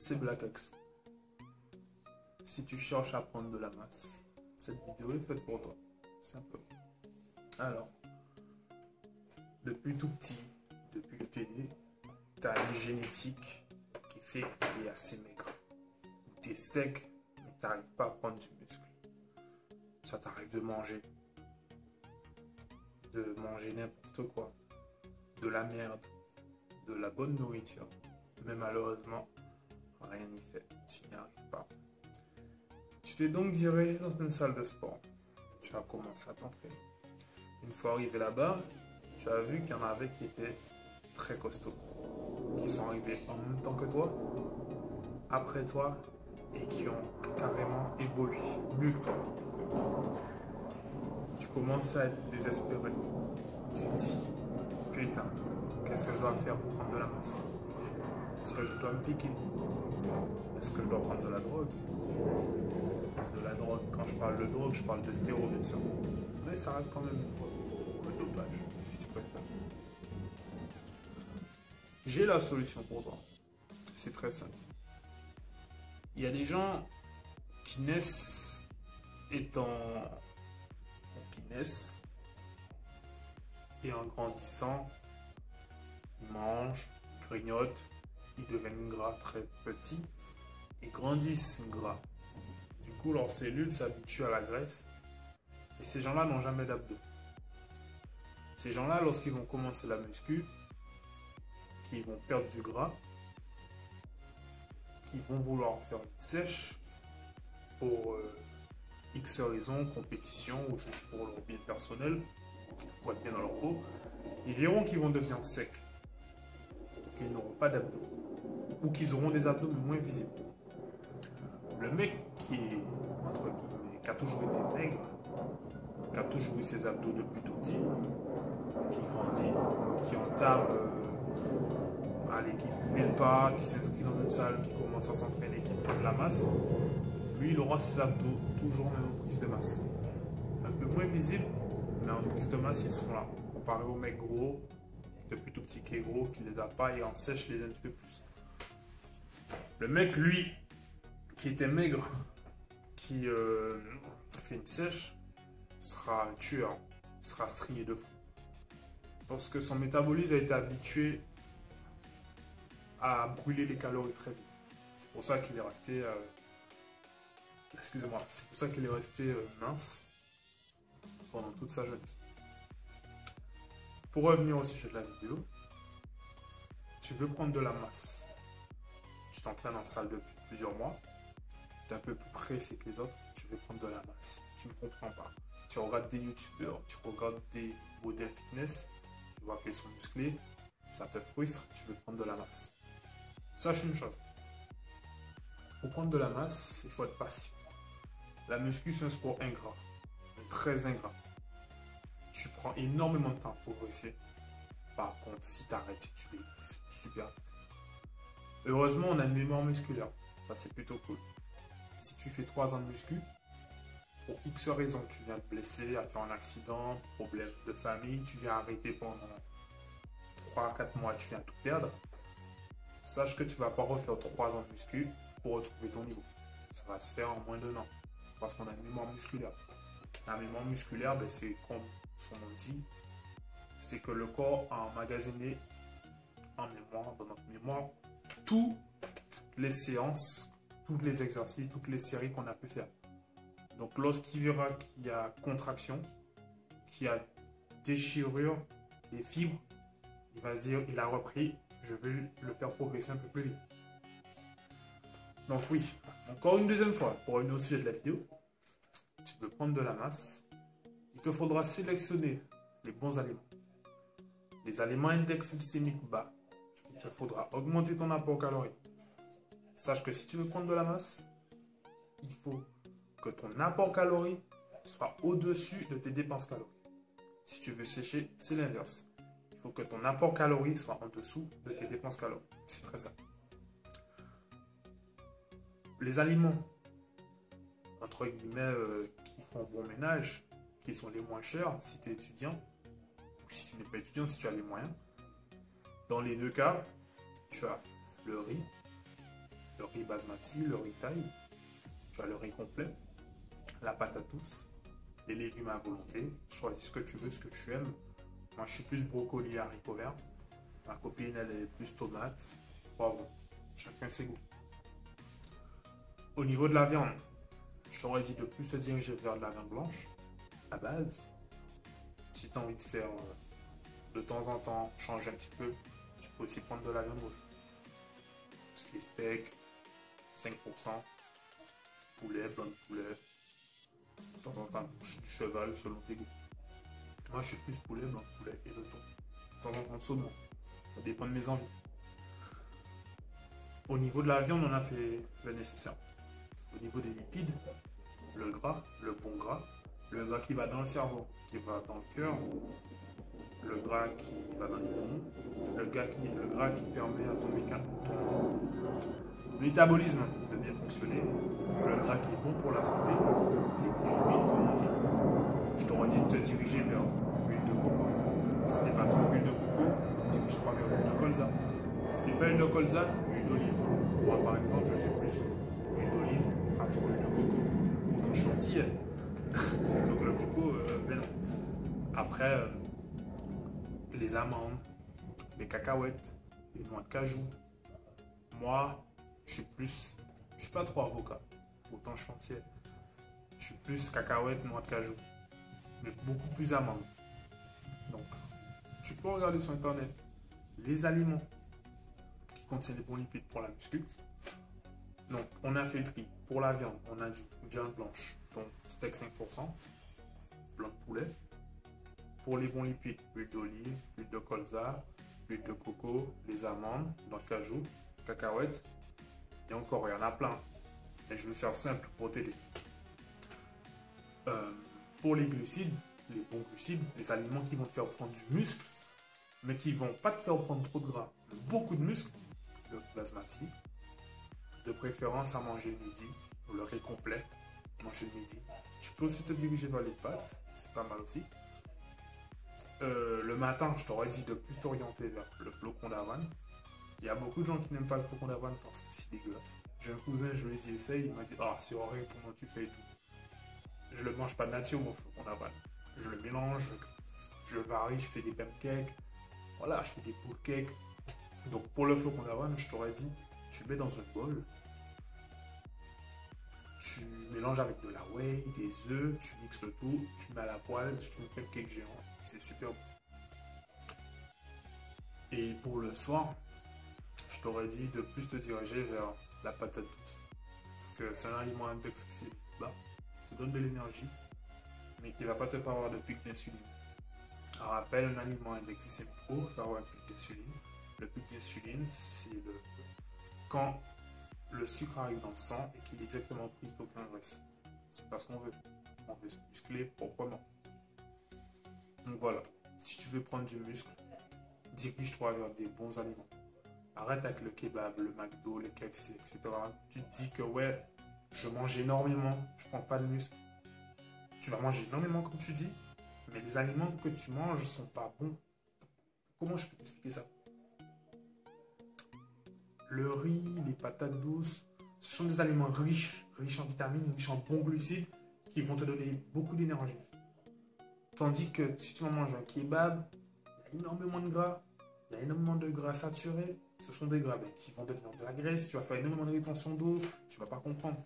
c'est Black Axo. Si tu cherches à prendre de la masse, cette vidéo est faite pour toi. Simplement. Alors, depuis tout petit, depuis que tu es né, tu as une génétique qui fait que tu es assez maigre. Tu es sec, mais tu n'arrives pas à prendre du muscle. Ça t'arrive de manger n'importe quoi, de la merde, de la bonne nourriture. Mais malheureusement, rien n'y fait. Tu n'y arrives pas. Tu t'es donc dirigé dans une salle de sport. Tu as commencé à t'entraîner. Une fois arrivé là-bas, tu as vu qu'il y en avait qui étaient très costauds, qui sont arrivés en même temps que toi, après toi, et qui ont carrément évolué mieux que toi. Tu commences à être désespéré. Tu te dis, putain, qu'est-ce que je dois faire pour prendre de la masse? Est-ce que je dois me piquer? Est-ce que je dois prendre de la drogue? De la drogue, quand je parle de drogue, je parle de stéroïdes, bien sûr. Mais ça reste quand même le dopage, si tu préfères. J'ai la solution pour toi. C'est très simple. Il y a des gens qui naissent et en grandissant, ils mangent, ils grignotent, ils deviennent gras très petits et grandissent gras. Du coup, leurs cellules s'habituent à la graisse et ces gens-là n'ont jamais d'abdos. Ces gens-là, lorsqu'ils vont commencer la muscu, qu'ils vont perdre du gras, qu'ils vont vouloir faire une sèche pour X raisons, compétition ou juste pour leur bien personnel, pour être bien dans leur peau, ils verront qu'ils vont devenir secs, qu'ils n'auront pas d'abdos, ou qu'ils auront des abdos mais moins visibles. Le mec qui est, entre guillemets, qui a toujours été maigre, qui a toujours eu ses abdos depuis tout petit, qui grandit, qui entame, qui fait le pas, qui s'inscrit dans une salle, qui commence à s'entraîner, qui prend de la masse, lui il aura ses abdos toujours même en prise de masse. Un peu moins visible, mais en prise de masse ils seront là. Comparé au mec gros, depuis tout petit qui est gros, qui les a pas et en sèche les un petit peu plus. Le mec lui, qui était maigre, qui fait une sèche, sera un tueur, sera strié de fou. Parce que son métabolisme a été habitué à brûler les calories très vite. C'est pour ça qu'il est resté... excusez-moi, c'est pour ça qu'il est resté mince pendant toute sa jeunesse. Pour revenir au sujet de la vidéo, tu veux prendre de la masse. Tu t'entraînes en salle depuis plusieurs mois. Tu es un peu plus pressé que les autres. Tu veux prendre de la masse. Tu ne comprends pas. Tu regardes des youtubeurs, tu regardes des modèles fitness. Tu vois qu'ils sont musclés. Ça te frustre. Tu veux prendre de la masse. Sache une chose. Pour prendre de la masse, il faut être patient. La muscu, c'est un sport ingrat. Très ingrat. Tu prends énormément de temps pour progresser. Par contre, si tu arrêtes, tu dégresses super vite. Heureusement, on a une mémoire musculaire. Ça, c'est plutôt cool. Si tu fais 3 ans de muscu, pour X raisons, tu viens te blesser, à faire un accident, problème de famille, tu viens arrêter pendant 3-4 mois, tu viens tout perdre. Sache que tu ne vas pas refaire 3 ans de muscu pour retrouver ton niveau. Ça va se faire en moins d'1 an. Parce qu'on a une mémoire musculaire. La mémoire musculaire, ben, c'est comme son nom dit, c'est que le corps a emmagasiné en mémoire, dans notre mémoire, toutes les séances, tous les exercices, toutes les séries qu'on a pu faire. Donc lorsqu'il verra qu'il y a contraction, qu'il y a déchirure des fibres, il va se dire, il a repris, je vais le faire progresser un peu plus vite. Donc oui, encore une deuxième fois, pour revenir au sujet de la vidéo, tu veux prendre de la masse, il te faudra sélectionner les bons aliments. Les aliments index glycémique bas, il te faudra augmenter ton apport calorique. Sache que si tu veux prendre de la masse, il faut que ton apport calorique soit au-dessus de tes dépenses caloriques. Si tu veux sécher, c'est l'inverse. Il faut que ton apport calorique soit en dessous de tes dépenses caloriques. C'est très simple. Les aliments, entre guillemets, qui font bon ménage, qui sont les moins chers si tu es étudiant, ou si tu n'es pas étudiant, si tu as les moyens. Dans les deux cas, tu as le riz, le riz basmati, le riz thaï, tu as le riz complet, la patate douce, les légumes à volonté. Choisis ce que tu veux, ce que tu aimes. Moi, je suis plus brocoli et haricots verts. Ma copine, elle est plus tomate, poivron. Chacun ses goûts. Au niveau de la viande, je t'aurais dit de plus te diriger vers de la viande blanche, à base. Si tu as envie de faire de temps en temps, changer un petit peu, tu peux aussi prendre de la viande rouge. Tout ce qui est steak, 5%, poulet, blanc de poulet, de temps en temps du cheval selon tes goûts. Moi je suis plus poulet, blanc de poulet et de thon. De temps en temps de saumon. Ça dépend de mes envies. Au niveau de la viande, on a fait le nécessaire. Au niveau des lipides, le gras, le bon gras, le gras qui va dans le cerveau, qui va dans le cœur, le gras qui va dans les poumons, le gras qui permet à ton métabolisme de bien fonctionner, le gras qui est bon pour la santé, les lipides comme on dit. Je t'aurais dit de te diriger vers l'huile de coco. Si t'es pas trop huile de coco, dirige-toi vers l'huile de colza. Si t'es pas huile de colza, huile d'olive. Moi par exemple, je suis plus huile d'olive, pas trop huile de coco. Pour ton chantilly. Donc le coco, ben non. Après, les amandes, les cacahuètes, les noix de cajou. Moi, je suis pas trop avocat. Pourtant chantier. Je suis plus cacahuètes, noix de cajou. Mais beaucoup plus amandes. Donc, tu peux regarder sur internet les aliments qui contiennent des bons lipides pour la muscu. Donc, on a fait le tri. Pour la viande, on a dit viande blanche, donc steak 5%, blanc de poulet. Pour les bons lipides, huile d'olive, huile de colza, huile de coco, les amandes, noix de cajou, cacahuètes. Et encore, il y en a plein. Et je vais faire simple pour t'aider. Pour les glucides, les bons glucides, les aliments qui vont te faire prendre du muscle, mais qui ne vont pas te faire prendre trop de gras, mais beaucoup de muscle, le basmati, de préférence à manger le midi, ou le riz complet, manger le midi. Tu peux aussi te diriger vers les pâtes, c'est pas mal aussi. Le matin, je t'aurais dit de plus t'orienter vers le flocon d'avoine. Il y a beaucoup de gens qui n'aiment pas le flocon d'avoine parce que c'est dégueulasse. J'ai un cousin, je lui ai dit essaye, il m'a dit ah c'est horrible, comment tu fais et tout. Je le mange pas de nature mon flocon d'avoine. Je le mélange, je varie, je fais des pancakes, voilà, je fais des pancakes. Donc pour le flocon d'avoine, je t'aurais dit, tu mets dans un bol, tu mélanges avec de la whey, des œufs, tu mixes le tout, tu mets à la poêle, tu fais un pancake géant, c'est super bon. Et pour le soir, je t'aurais dit de plus te diriger vers la patate douce. Parce que c'est un aliment index qui est bas, qui te donne de l'énergie, mais qui ne va pas te faire avoir de pic d'insuline. Alors, rappelle, un aliment index pro faire avoir un pic d'insuline. Le pic d'insuline, c'est quand le sucre arrive dans le sang et qu'il est directement pris d'aucun graisse. C'est pas ce qu'on veut. On veut se muscler proprement. Donc voilà, si tu veux prendre du muscle, dirige-toi vers des bons aliments. Arrête avec le kebab, le McDo, le KFC, etc. Tu te dis que ouais, je mange énormément, je prends pas de muscle. Tu vas manger énormément comme tu dis, mais les aliments que tu manges sont pas bons. Comment je peux t'expliquer ça? Le riz, les patates douces, ce sont des aliments riches en vitamines, riches en bons glucides, qui vont te donner beaucoup d'énergie. Tandis que si tu manges un kebab, il y a énormément de gras, il y a énormément de gras saturés. Ce sont des gras qui vont devenir de la graisse, tu vas faire énormément de rétention d'eau, tu ne vas pas comprendre.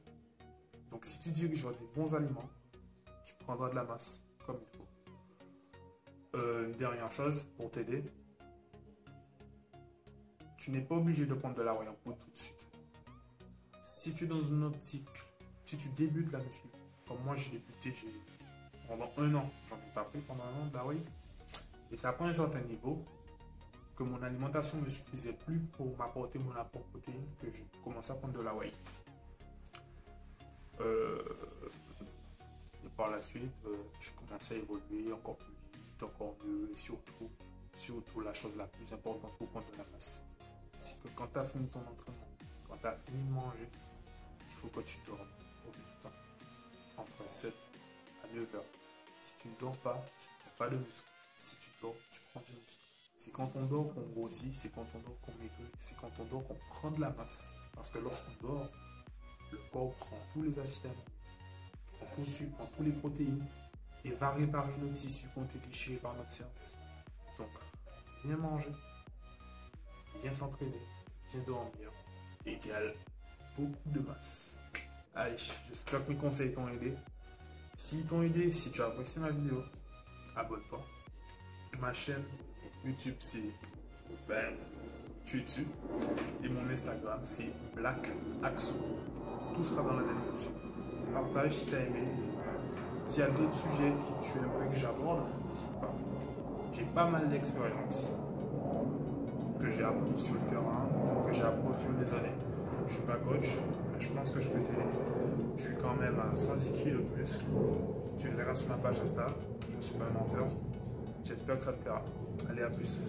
Donc si tu diriges vers des bons aliments, tu prendras de la masse comme il faut. Une dernière chose pour t'aider, tu n'es pas obligé de prendre de la whey en poudre tout de suite. Si tu es dans une optique, si tu débutes la muscu, comme moi j'ai débuté, pendant un an, j'en ai pas pris pendant un an de la whey, et ça prend un certain niveau, que mon alimentation ne me suffisait plus pour m'apporter mon apport protéine, que j'ai commencé à prendre de la whey. Et par la suite, je commençais à évoluer encore plus vite, encore mieux, et surtout la chose la plus importante pour prendre de la masse, c'est que quand tu as fini ton entraînement, quand tu as fini de manger, il faut que tu dormes au bout du temps, entre 7 à 9 heures. Si tu ne dors pas, tu ne prends pas de muscle. Si tu dors, tu prends du muscle. C'est quand on dort qu'on grossit, c'est quand on dort qu'on maigrit, c'est quand on dort qu'on prend de la masse. Parce que lorsqu'on dort, le corps prend tous les acides aminés, prend tout le sucre, prend toutes les protéines et va réparer nos tissus qui ont été déchirés par notre séance. Donc, bien manger, bien s'entraîner, bien dormir, égale beaucoup de masse. Allez, j'espère que mes conseils t'ont aidé. S'ils t'ont aidé, si tu as apprécié ma vidéo, abonne-toi. Ma chaîne YouTube, c'est YouTube. Et mon Instagram, c'est Black Axo. Tout sera dans la description. Partage si tu as aimé. S'il y a d'autres sujets que tu aimerais que j'aborde, n'hésite pas. J'ai pas mal d'expérience que j'ai appris sur le terrain, que j'ai appris au fil des années. Je suis pas coach, mais je pense que je peux t'aider. Je suis quand même à 110 kg de muscle. Tu le verras sur ma page Insta. Je suis pas un menteur. J'espère que ça te plaira. Allez, à plus.